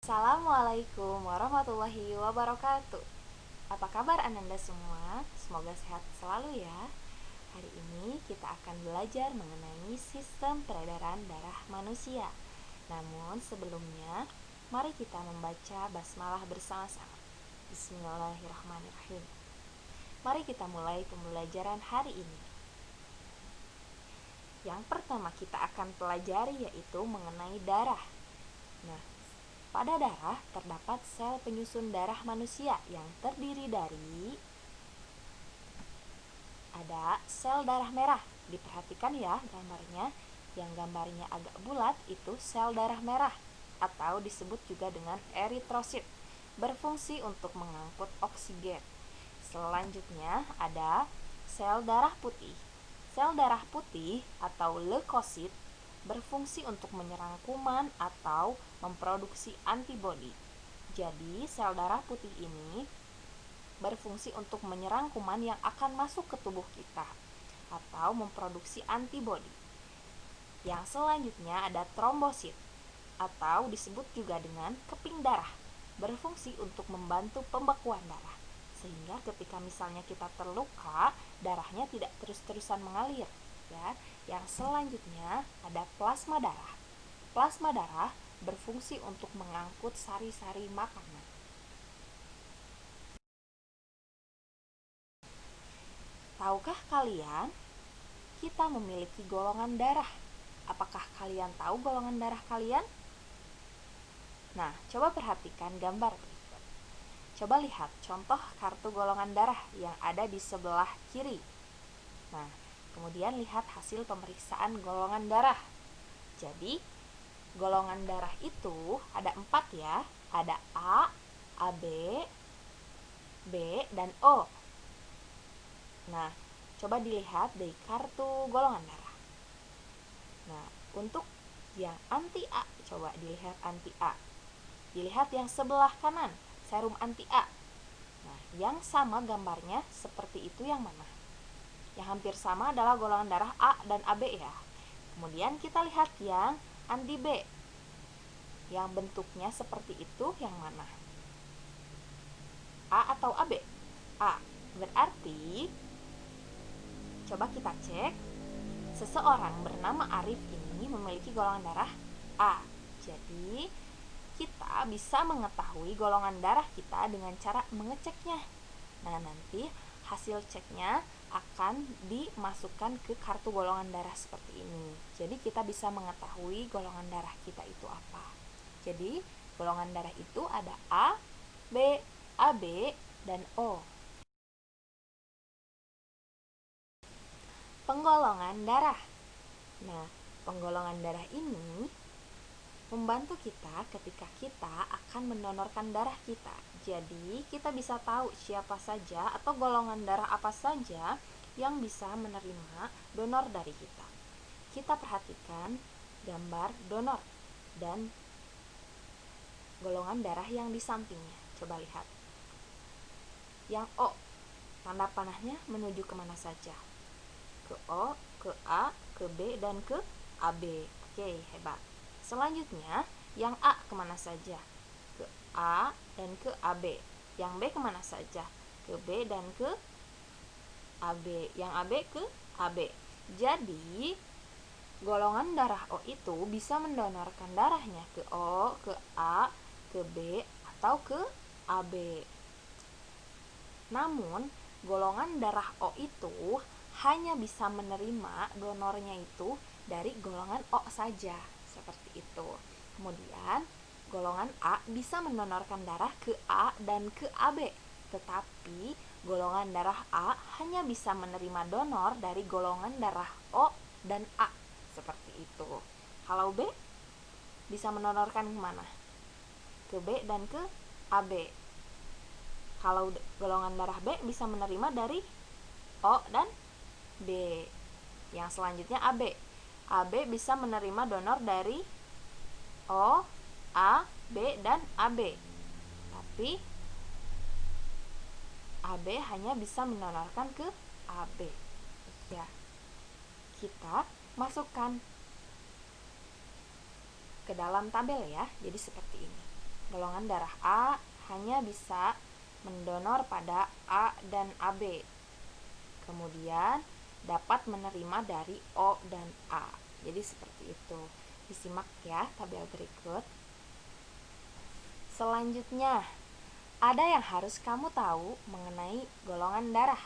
Assalamualaikum warahmatullahi wabarakatuh. Apa kabar Ananda semua? Semoga sehat selalu ya. Hari ini kita akan belajar mengenai sistem peredaran darah manusia. Namun sebelumnya, mari kita membaca basmalah bersama-sama. Bismillahirrahmanirrahim. Mari kita mulai pembelajaran hari ini. Yang pertama kita akan pelajari yaitu mengenai darah. Nah, pada darah terdapat sel penyusun darah manusia yang terdiri dari ada sel darah merah. Diperhatikan ya gambarnya. Yang gambarnya agak bulat itu sel darah merah atau disebut juga dengan eritrosit, berfungsi untuk mengangkut oksigen. Selanjutnya ada sel darah putih. Sel darah putih atau leukosit berfungsi untuk menyerang kuman atau memproduksi antibodi. Jadi, sel darah putih ini berfungsi untuk menyerang kuman yang akan masuk ke tubuh kita atau memproduksi antibodi. Yang selanjutnya ada trombosit atau disebut juga dengan keping darah, berfungsi untuk membantu pembekuan darah. Sehingga ketika misalnya kita terluka, darahnya tidak terus-terusan mengalir, ya. Yang selanjutnya ada plasma darah. Plasma darah berfungsi untuk mengangkut sari-sari makanan. Tahukah kalian, kita memiliki golongan darah. Apakah kalian tahu golongan darah kalian? Nah, coba perhatikan gambar berikut. Coba lihat contoh kartu golongan darah yang ada di sebelah kiri. Nah, kemudian lihat hasil pemeriksaan golongan darah. Jadi, golongan darah itu ada 4 ya. Ada A, AB, B, dan O. Nah, coba dilihat dari kartu golongan darah. Nah, untuk yang anti A, coba dilihat anti A. Dilihat yang sebelah kanan, serum anti A. Nah, yang sama gambarnya seperti itu yang mana? Yang hampir sama adalah golongan darah A dan AB ya. Kemudian kita lihat yang anti B. Yang bentuknya seperti itu yang mana? A atau AB? A. Berarti coba kita cek. Seseorang bernama Arif ini memiliki golongan darah A. Jadi, kita bisa mengetahui golongan darah kita dengan cara mengeceknya. Nah, nanti hasil ceknya akan dimasukkan ke kartu golongan darah seperti ini. Jadi, kita bisa mengetahui golongan darah kita itu apa. Jadi, golongan darah itu ada A, B, AB, dan O. Penggolongan darah. Nah, penggolongan darah ini membantu kita ketika kita akan mendonorkan darah kita. Jadi, kita bisa tahu siapa saja atau golongan darah apa saja yang bisa menerima donor dari kita. Kita perhatikan gambar donor dan golongan darah yang di sampingnya. Coba lihat. Yang O, tanda panahnya menuju kemana saja? Ke O, ke A, ke B, dan ke AB. Oke, hebat. Selanjutnya, yang A kemana saja? Ke A dan ke AB. Yang B kemana saja? Ke B dan ke AB. Yang AB ke AB. Jadi, golongan darah O itu bisa mendonorkan darahnya ke O, ke A, ke B, atau ke AB. Namun, golongan darah O itu hanya bisa menerima donornya itu dari golongan O saja, seperti itu. Kemudian, golongan A bisa mendonorkan darah ke A dan ke AB, tetapi golongan darah A hanya bisa menerima donor dari golongan darah O dan A, seperti itu. Kalau B bisa mendonorkan kemana? Ke B dan ke AB. Kalau golongan darah B bisa menerima dari O dan B. Yang selanjutnya AB. AB bisa menerima donor dari O, A, B, dan AB. Tapi AB hanya bisa mendonorkan ke AB. Ya. Kita masukkan ke dalam tabel ya. Jadi seperti ini. Golongan darah A hanya bisa mendonor pada A dan AB. Kemudian dapat menerima dari O dan A. Jadi seperti itu. Disimak ya tabel berikut. Selanjutnya, ada yang harus kamu tahu mengenai golongan darah.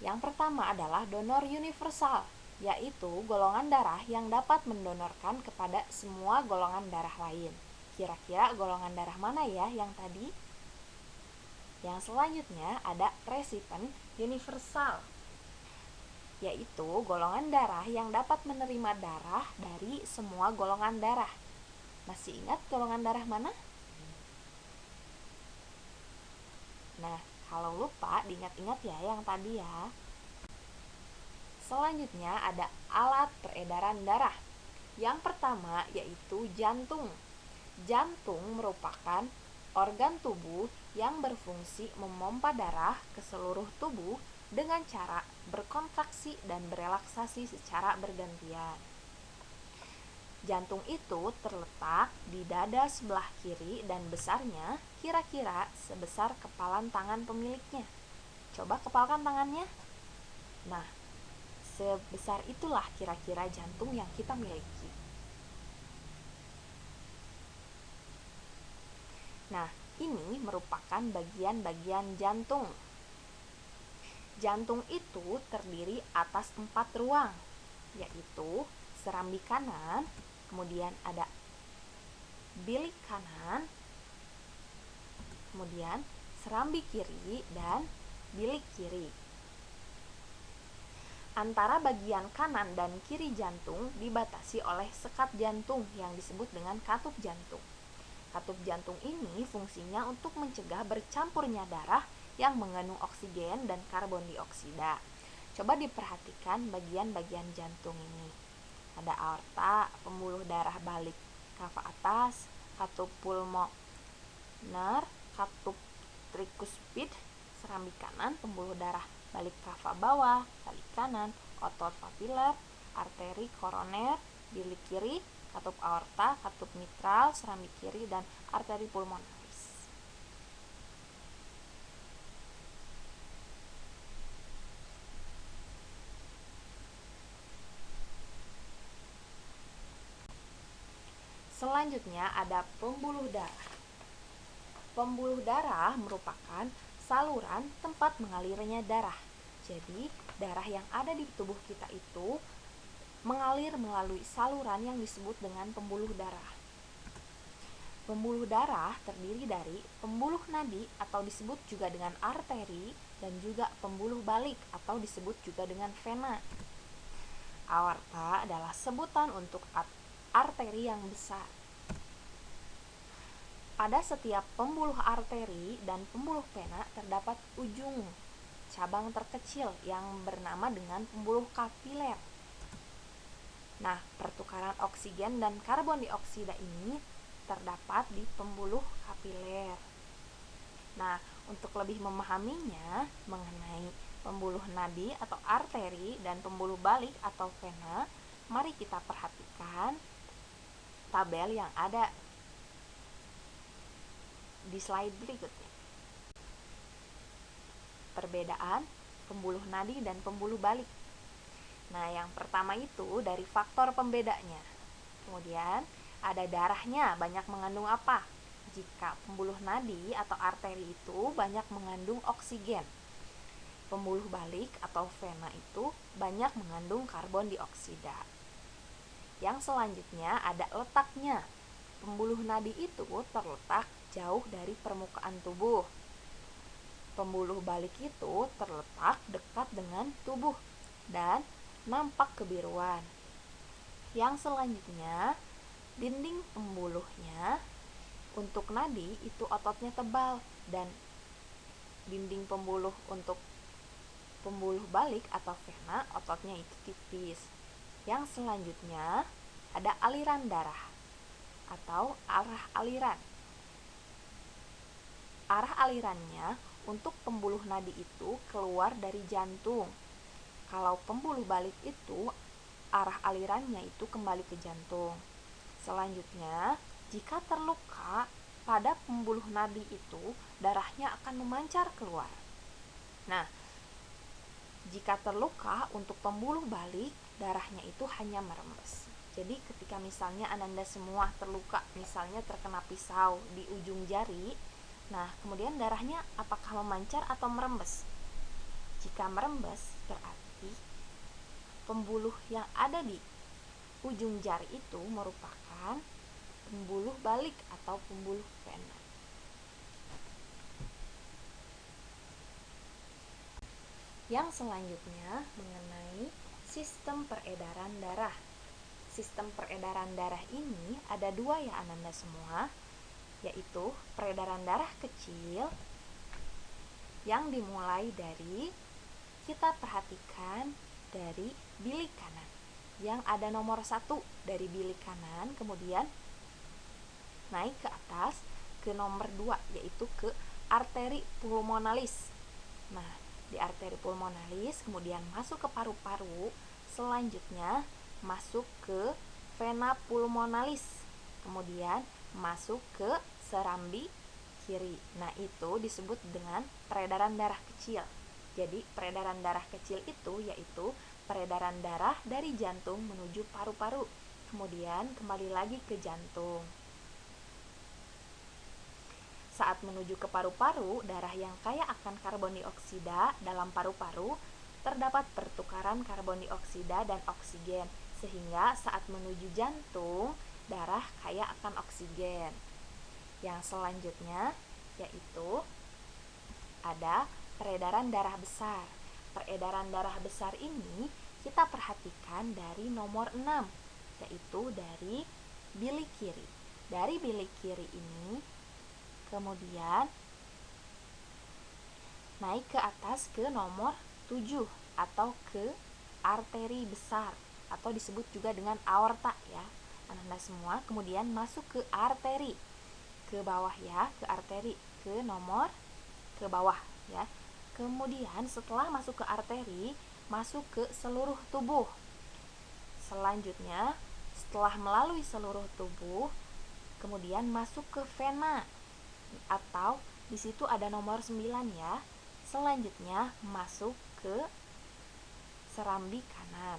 Yang pertama adalah donor universal, yaitu golongan darah yang dapat mendonorkan kepada semua golongan darah lain. Kira-kira golongan darah mana ya yang tadi? Yang selanjutnya ada resipien universal, yaitu golongan darah yang dapat menerima darah dari semua golongan darah. Masih ingat golongan darah mana? Nah, kalau lupa diingat-ingat ya yang tadi ya. Selanjutnya ada alat peredaran darah. Yang pertama yaitu jantung. Jantung merupakan organ tubuh yang berfungsi memompa darah ke seluruh tubuh dengan cara berkontraksi dan berelaksasi secara bergantian. Jantung itu terletak di dada sebelah kiri dan besarnya kira-kira sebesar kepalan tangan pemiliknya. Coba kepalkan tangannya. Nah, sebesar itulah kira-kira jantung yang kita miliki. Nah, ini merupakan bagian-bagian jantung. Jantung itu terdiri atas 4 ruang, yaitu serambi kanan, kemudian ada bilik kanan, kemudian serambi kiri dan bilik kiri. Antara bagian kanan dan kiri jantung dibatasi oleh sekat jantung yang disebut dengan katup jantung. Katup jantung ini fungsinya untuk mencegah bercampurnya darah yang mengandung oksigen dan karbon dioksida. Coba diperhatikan bagian-bagian jantung ini. Ada aorta, pembuluh darah balik kava atas, katup pulmoner, katup trikuspid, serambi kanan, pembuluh darah balik kava bawah, balik kanan, otot papiler, arteri koroner, bilik kiri, katup aorta, katup mitral, serambi kiri, dan arteri pulmonaris. Selanjutnya ada pembuluh darah. Pembuluh darah merupakan saluran tempat mengalirnya darah. Jadi, darah yang ada di tubuh kita itu mengalir melalui saluran yang disebut dengan pembuluh darah. Pembuluh darah terdiri dari pembuluh nadi atau disebut juga dengan arteri dan juga pembuluh balik atau disebut juga dengan vena. Aorta adalah sebutan untuk arteri yang besar. Pada setiap pembuluh arteri dan pembuluh vena terdapat ujung cabang terkecil yang bernama dengan pembuluh kapiler. Nah, pertukaran oksigen dan karbon dioksida ini terdapat di pembuluh kapiler. Nah, untuk lebih memahaminya mengenai pembuluh nadi atau arteri dan pembuluh balik atau vena, mari kita perhatikan tabel yang ada di slide berikutnya. Perbedaan pembuluh nadi dan pembuluh balik. Nah, yang pertama itu dari faktor pembedanya. Kemudian, ada darahnya banyak mengandung apa? Jika pembuluh nadi atau arteri itu banyak mengandung oksigen. Pembuluh balik atau vena itu banyak mengandung karbon dioksida. Yang selanjutnya ada letaknya. Pembuluh nadi itu terletak jauh dari permukaan tubuh. Pembuluh balik itu terletak dekat dengan tubuh dan nampak kebiruan. Yang selanjutnya, dinding pembuluhnya untuk nadi itu ototnya tebal dan dinding pembuluh untuk pembuluh balik atau vena ototnya itu tipis. Yang selanjutnya ada aliran darah atau arah aliran. Arah alirannya untuk pembuluh nadi itu keluar dari jantung. Kalau pembuluh balik itu arah alirannya itu kembali ke jantung. Selanjutnya, jika terluka pada pembuluh nadi itu darahnya akan memancar keluar. Nah, jika terluka untuk pembuluh balik, darahnya itu hanya merembes. Jadi ketika misalnya Ananda semua terluka, misalnya terkena pisau di ujung jari, nah kemudian darahnya apakah memancar atau merembes? Jika merembes, berarti pembuluh yang ada di ujung jari itu merupakan pembuluh balik atau pembuluh vena. Yang selanjutnya mengenai sistem peredaran darah. Sistem peredaran darah ini ada dua ya Ananda semua, yaitu peredaran darah kecil yang dimulai dari, kita perhatikan dari bilik kanan, yang ada nomor 1 dari bilik kanan, kemudian naik ke atas ke nomor 2, yaitu ke arteri pulmonalis. Nah, di arteri pulmonalis kemudian masuk ke paru-paru, selanjutnya masuk ke vena pulmonalis, kemudian masuk ke serambi kiri. Nah, itu disebut dengan peredaran darah kecil. Jadi, peredaran darah kecil itu yaitu peredaran darah dari jantung menuju paru-paru, kemudian kembali lagi ke jantung. Saat menuju ke paru-paru, darah yang kaya akan karbon dioksida dalam paru-paru, terdapat pertukaran karbon dioksida dan oksigen, sehingga saat menuju jantung, darah kaya akan oksigen. Yang selanjutnya yaitu ada peredaran darah besar. Peredaran darah besar ini kita perhatikan dari nomor 6, yaitu dari bilik kiri. Dari bilik kiri ini kemudian naik ke atas ke nomor 7 atau ke arteri besar atau disebut juga dengan aorta ya Ananda semua. Kemudian masuk ke arteri, ke bawah ya, ke arteri, ke nomor ke bawah ya. Kemudian setelah masuk ke arteri, masuk ke seluruh tubuh. Selanjutnya setelah melalui seluruh tubuh, kemudian masuk ke vena atau di situ ada nomor 9 ya. Selanjutnya masuk ke serambi kanan.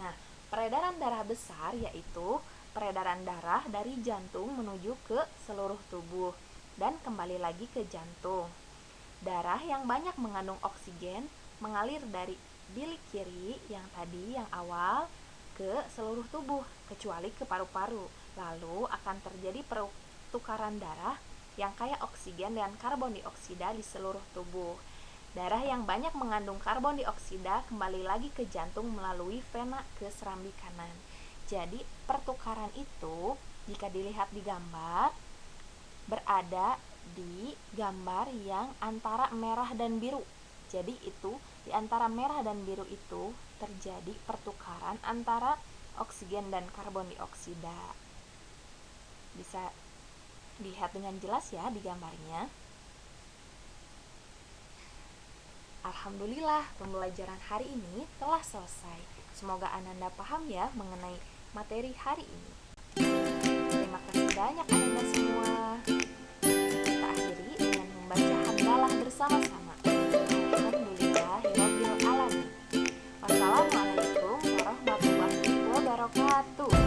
Nah, peredaran darah besar yaitu peredaran darah dari jantung menuju ke seluruh tubuh dan kembali lagi ke jantung. Darah yang banyak mengandung oksigen mengalir dari bilik kiri yang tadi yang awal ke seluruh tubuh kecuali ke paru-paru. Lalu akan terjadi pertukaran darah yang kaya oksigen dan karbon dioksida di seluruh tubuh. Darah yang banyak mengandung karbon dioksida kembali lagi ke jantung melalui vena ke serambi kanan. Jadi pertukaran itu jika dilihat di gambar berada di gambar yang antara merah dan biru. Jadi itu di antara merah dan biru itu terjadi pertukaran antara oksigen dan karbon dioksida. Bisa dilihat dengan jelas ya di gambarnya. Alhamdulillah, pembelajaran hari ini telah selesai. Semoga Ananda paham ya mengenai materi hari ini. Terima kasih banyak Ananda semua. Kita akhiri dengan membaca hamdalah bersama-sama. Alhamdulillahirabbil alamin. Wassalamualaikum warahmatullahi wabarakatuh.